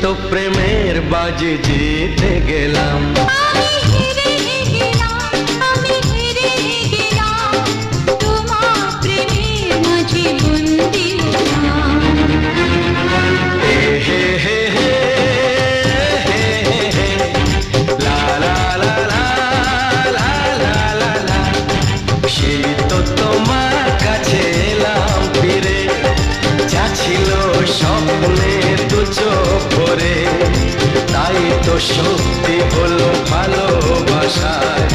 তো প্রেমের বাজি জিতে গেলাম। আমি হেরে গেলাম, আমি হেরে গেলাম, তোমার প্রেমের মাঝে বন্দী হলাম। হে হে হে হে হে হে, লা লা লা লা লা লা লা লা। সেই তো তোমার কাছে এলাম ফিরে, যা ছিল স্বপ্নে দু চোখ ভরে, তাই তো সত্যি হলো ভালোবাসায়